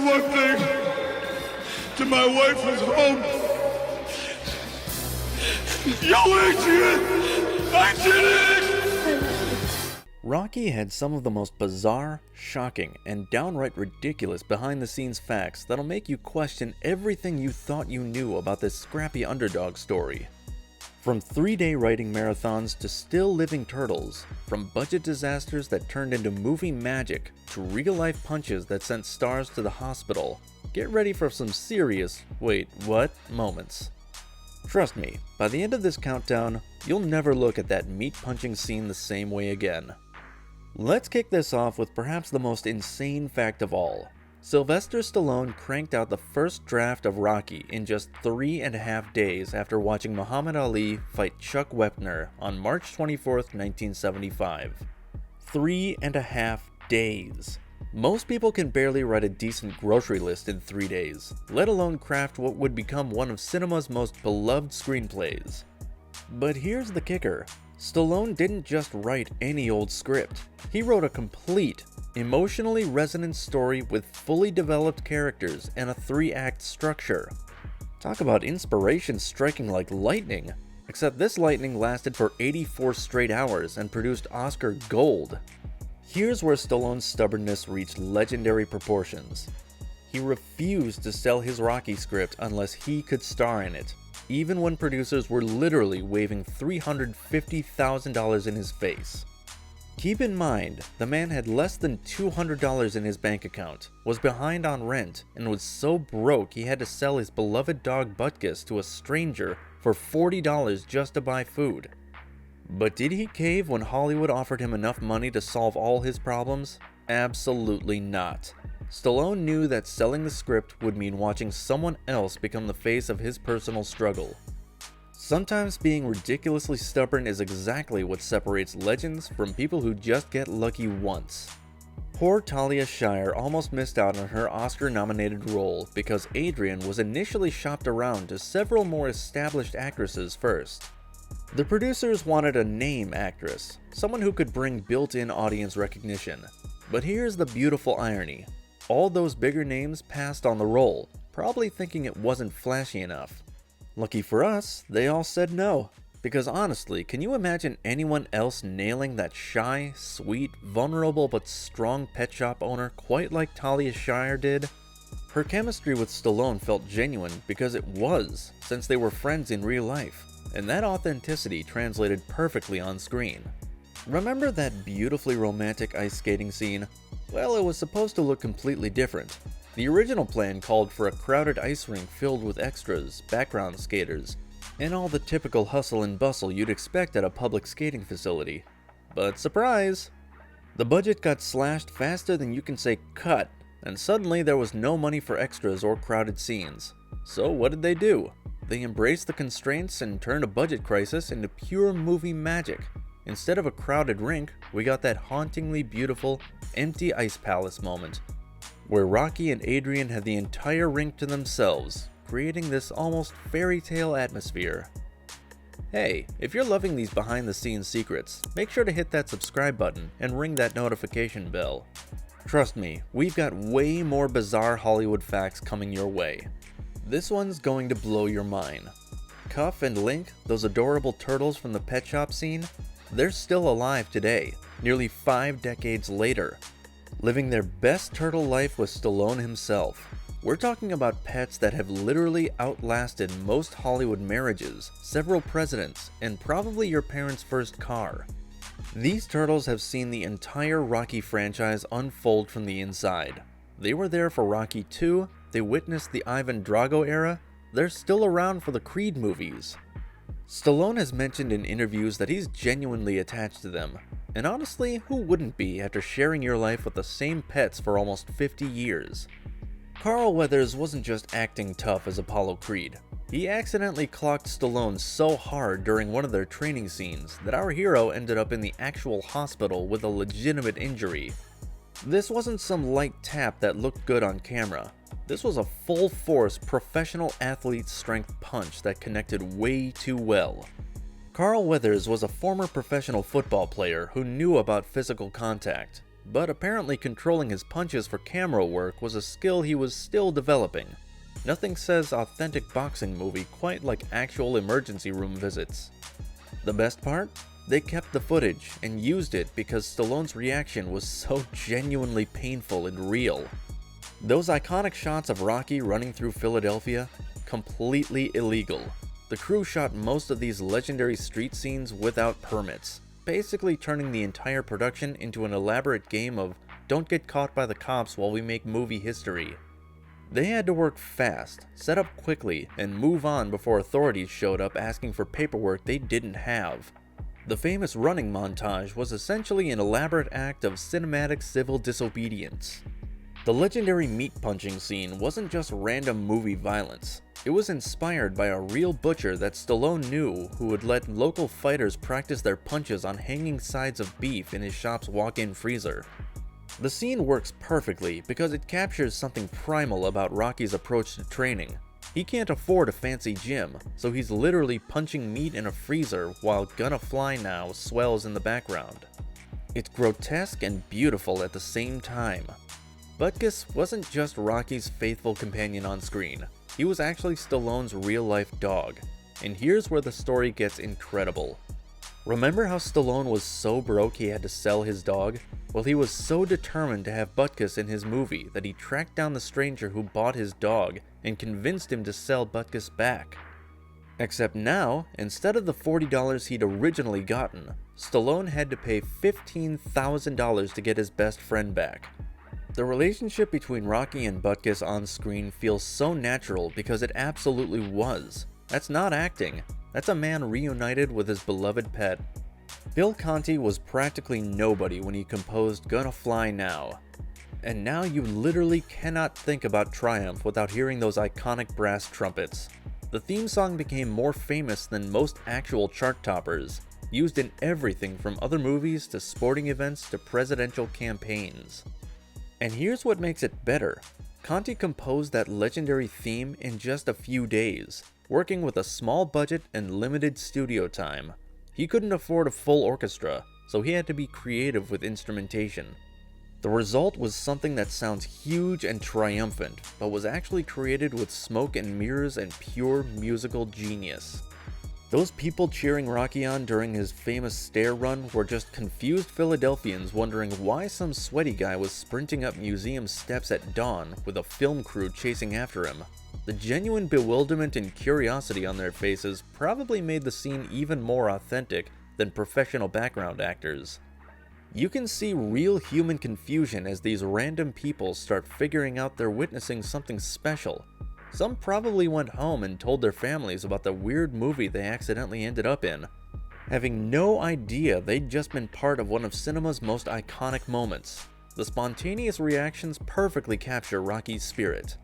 one thing. To my wife who's home. Yo, Adrian! I did it! Rocky had some of the most bizarre, shocking, and downright ridiculous behind-the-scenes facts that'll make you question everything you thought you knew about this scrappy underdog story. From 3-day writing marathons to still living turtles, from budget disasters that turned into movie magic to real-life punches that sent stars to the hospital, get ready for some serious, wait, what, moments. Trust me, by the end of this countdown, you'll never look at that meat-punching scene the same way again. Let's kick this off with perhaps the most insane fact of all. Sylvester Stallone cranked out the first draft of Rocky in just 3.5 days after watching Muhammad Ali fight Chuck Wepner on March 24, 1975. 3.5 days. Most people can barely write a decent grocery list in 3 days, let alone craft what would become one of cinema's most beloved screenplays. But here's the kicker. Stallone didn't just write any old script. He wrote a complete, emotionally resonant story with fully developed characters and a 3-act structure. Talk about inspiration striking like lightning, except this lightning lasted for 84 straight hours and produced Oscar gold. Here's where Stallone's stubbornness reached legendary proportions. He refused to sell his Rocky script unless he could star in it, even when producers were literally waving $350,000 in his face. Keep in mind, the man had less than $200 in his bank account, was behind on rent, and was so broke he had to sell his beloved dog Butkus to a stranger for $40 just to buy food. But did he cave when Hollywood offered him enough money to solve all his problems? Absolutely not. Stallone knew that selling the script would mean watching someone else become the face of his personal struggle. Sometimes being ridiculously stubborn is exactly what separates legends from people who just get lucky once. Poor Talia Shire almost missed out on her Oscar-nominated role because Adrian was initially shopped around to several more established actresses first. The producers wanted a name actress, someone who could bring built-in audience recognition. But here's the beautiful irony. All those bigger names passed on the role, probably thinking it wasn't flashy enough. Lucky for us, they all said no. Because honestly, can you imagine anyone else nailing that shy, sweet, vulnerable but strong pet shop owner quite like Talia Shire did? Her chemistry with Stallone felt genuine because it was, since they were friends in real life, and that authenticity translated perfectly on screen. Remember that beautifully romantic ice skating scene? Well, it was supposed to look completely different. The original plan called for a crowded ice rink filled with extras, background skaters, and all the typical hustle and bustle you'd expect at a public skating facility. But surprise! The budget got slashed faster than you can say cut, and suddenly there was no money for extras or crowded scenes. So what did they do? They embraced the constraints and turned a budget crisis into pure movie magic. Instead of a crowded rink, we got that hauntingly beautiful, empty ice palace moment, where Rocky and Adrien had the entire rink to themselves, creating this almost fairy tale atmosphere. Hey, if you're loving these behind-the-scenes secrets, make sure to hit that subscribe button and ring that notification bell. Trust me, we've got way more bizarre Hollywood facts coming your way. This one's going to blow your mind. Cuff and Link, those adorable turtles from the pet shop scene, they're still alive today, nearly 5 decades later, living their best turtle life with Stallone himself. We're talking about pets that have literally outlasted most Hollywood marriages, several presidents, and probably your parents' first car. These turtles have seen the entire Rocky franchise unfold from the inside. They were there for Rocky 2, they witnessed the Ivan Drago era, they're still around for the Creed movies. Stallone has mentioned in interviews that he's genuinely attached to them, and honestly, who wouldn't be after sharing your life with the same pets for almost 50 years? Carl Weathers wasn't just acting tough as Apollo Creed. He accidentally clocked Stallone so hard during one of their training scenes that our hero ended up in the actual hospital with a legitimate injury. This wasn't some light tap that looked good on camera. This was a full-force professional athlete's strength punch that connected way too well. Carl Weathers was a former professional football player who knew about physical contact. but apparently controlling his punches for camera work was a skill he was still developing. Nothing says authentic boxing movie quite like actual emergency room visits. The best part? They kept the footage and used it because Stallone's reaction was so genuinely painful and real. Those iconic shots of Rocky running through Philadelphia? Completely illegal. The crew shot most of these legendary street scenes without permits, basically turning the entire production into an elaborate game of don't get caught by the cops while we make movie history. They had to work fast, set up quickly, and move on before authorities showed up asking for paperwork they didn't have. The famous running montage was essentially an elaborate act of cinematic civil disobedience. The legendary meat punching scene wasn't just random movie violence. It was inspired by a real butcher that Stallone knew who would let local fighters practice their punches on hanging sides of beef in his shop's walk-in freezer. The scene works perfectly because it captures something primal about Rocky's approach to training. He can't afford a fancy gym, so he's literally punching meat in a freezer while Gonna Fly Now swells in the background. It's grotesque and beautiful at the same time. Butkus wasn't just Rocky's faithful companion on screen, he was actually Stallone's real-life dog. And here's where the story gets incredible. Remember how Stallone was so broke he had to sell his dog? Well, he was so determined to have Butkus in his movie that he tracked down the stranger who bought his dog and convinced him to sell Butkus back. Except now, instead of the $40 he'd originally gotten, Stallone had to pay $15,000 to get his best friend back. The relationship between Rocky and Butkus on screen feels so natural because it absolutely was. That's not acting. That's a man reunited with his beloved pet. Bill Conti was practically nobody when he composed Gonna Fly Now. And now you literally cannot think about Triumph without hearing those iconic brass trumpets. The theme song became more famous than most actual chart toppers, used in everything from other movies to sporting events to presidential campaigns. And here's what makes it better. Conti composed that legendary theme in just a few days, working with a small budget and limited studio time. He couldn't afford a full orchestra, so he had to be creative with instrumentation. The result was something that sounds huge and triumphant, but was actually created with smoke and mirrors and pure musical genius. Those people cheering Rocky on during his famous stair run were just confused Philadelphians wondering why some sweaty guy was sprinting up museum steps at dawn with a film crew chasing after him. The genuine bewilderment and curiosity on their faces probably made the scene even more authentic than professional background actors. You can see real human confusion as these random people start figuring out they're witnessing something special. Some probably went home and told their families about the weird movie they accidentally ended up in, having no idea they'd just been part of one of cinema's most iconic moments. The spontaneous reactions perfectly capture Rocky's spirit.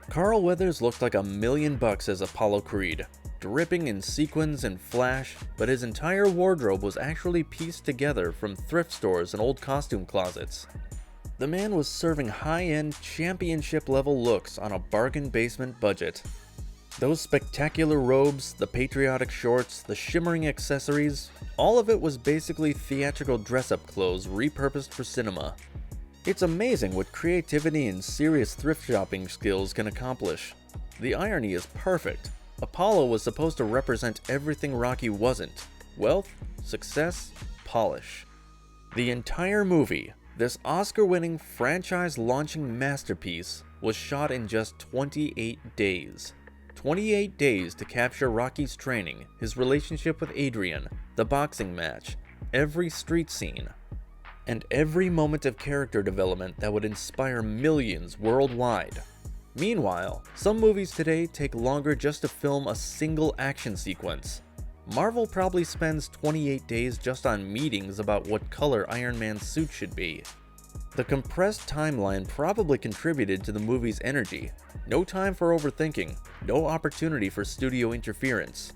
Carl Weathers looked like $1,000,000 as Apollo Creed, dripping in sequins and flash, but his entire wardrobe was actually pieced together from thrift stores and old costume closets. The man was serving high-end, championship-level looks on a bargain basement budget. Those spectacular robes, the patriotic shorts, the shimmering accessories, all of it was basically theatrical dress-up clothes repurposed for cinema. It's amazing what creativity and serious thrift shopping skills can accomplish. The irony is perfect. Apollo was supposed to represent everything Rocky wasn't: wealth, success, polish. The entire movie, this Oscar-winning, franchise-launching masterpiece, was shot in just 28 days. 28 days to capture Rocky's training, his relationship with Adrian, the boxing match, every street scene, and every moment of character development that would inspire millions worldwide. Meanwhile, some movies today take longer just to film a single action sequence. Marvel probably spends 28 days just on meetings about what color Iron Man's suit should be. The compressed timeline probably contributed to the movie's energy. No time for overthinking, no opportunity for studio interference.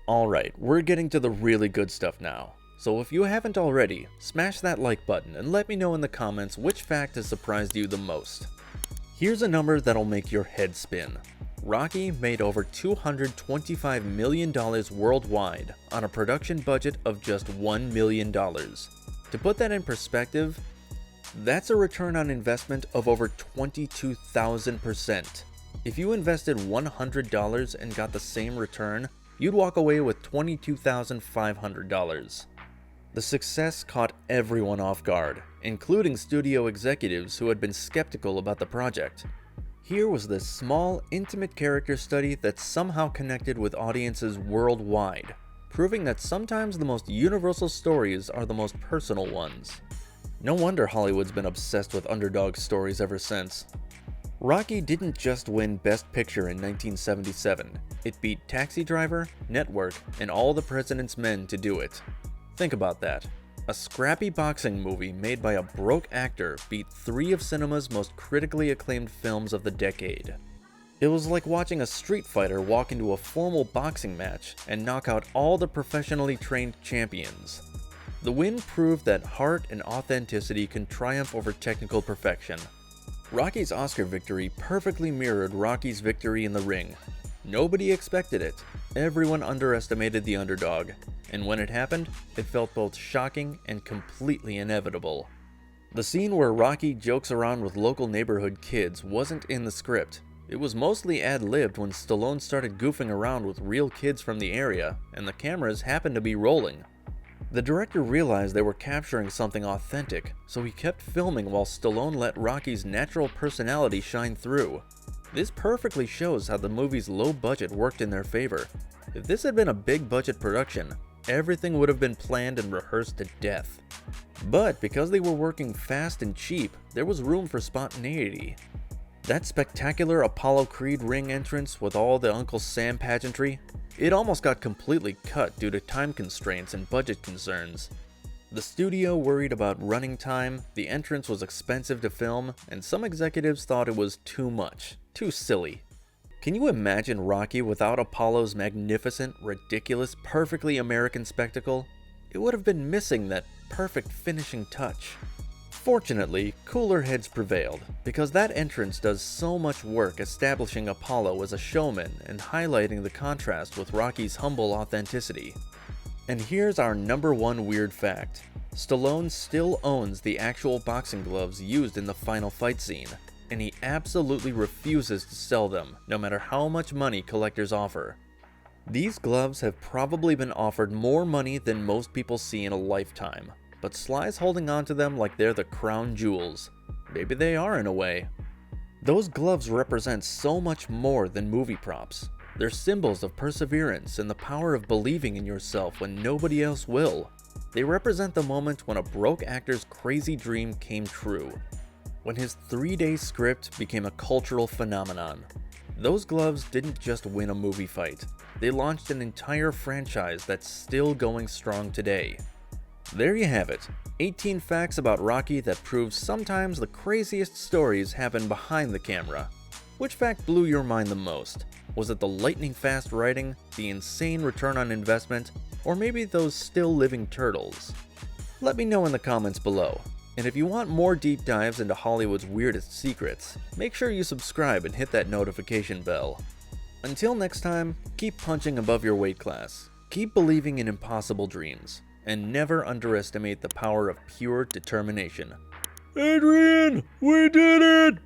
Alright, we're getting to the really good stuff now. So if you haven't already, smash that like button and let me know in the comments which fact has surprised you the most. Here's a number that'll make your head spin. Rocky made over $225 million worldwide on a production budget of just $1 million. To put that in perspective, That's a return on investment of over 22,000%. If you invested $100 and got the same return, you'd walk away with $22,500. The success caught everyone off guard, including studio executives who had been skeptical about the project. Here was this small, intimate character study that somehow connected with audiences worldwide, proving that sometimes the most universal stories are the most personal ones. No wonder Hollywood's been obsessed with underdog stories ever since. Rocky didn't just win Best Picture in 1977, it beat Taxi Driver, Network, and All the President's Men to do it. Think about that. A scrappy boxing movie made by a broke actor beat 3 of cinema's most critically acclaimed films of the decade. It was like watching a street fighter walk into a formal boxing match and knock out all the professionally trained champions. The win proved that heart and authenticity can triumph over technical perfection. Rocky's Oscar victory perfectly mirrored Rocky's victory in the ring. Nobody expected it. Everyone underestimated the underdog, and when it happened, it felt both shocking and completely inevitable. The scene where Rocky jokes around with local neighborhood kids wasn't in the script. It was mostly ad-libbed when Stallone started goofing around with real kids from the area, and the cameras happened to be rolling. The director realized they were capturing something authentic, so he kept filming while Stallone let Rocky's natural personality shine through. This perfectly shows how the movie's low budget worked in their favor. If this had been a big budget production, everything would have been planned and rehearsed to death. But because they were working fast and cheap, there was room for spontaneity. That spectacular Apollo Creed ring entrance with all the Uncle Sam pageantry, it almost got completely cut due to time constraints and budget concerns. The studio worried about running time, the entrance was expensive to film, and some executives thought it was too much, too silly. Can you imagine Rocky without Apollo's magnificent, ridiculous, perfectly American spectacle? It would have been missing that perfect finishing touch. Fortunately, cooler heads prevailed, because that entrance does so much work establishing Apollo as a showman and highlighting the contrast with Rocky's humble authenticity. And here's our number 1 weird fact. Stallone still owns the actual boxing gloves used in the final fight scene, and he absolutely refuses to sell them, no matter how much money collectors offer. These gloves have probably been offered more money than most people see in a lifetime, but Sly's holding on to them like they're the crown jewels. Maybe they are in a way. Those gloves represent so much more than movie props. They're symbols of perseverance and the power of believing in yourself when nobody else will. They represent the moment when a broke actor's crazy dream came true. When his 3-day script became a cultural phenomenon. Those gloves didn't just win a movie fight. They launched an entire franchise that's still going strong today. There you have it, 18 facts about Rocky that prove sometimes the craziest stories happen behind the camera. Which fact blew your mind the most? Was it the lightning fast writing, the insane return on investment, or maybe those still living turtles? Let me know in the comments below. And if you want more deep dives into Hollywood's weirdest secrets, make sure you subscribe and hit that notification bell. Until next time, keep punching above your weight class, keep believing in impossible dreams, and never underestimate the power of pure determination. Adrian, we did it!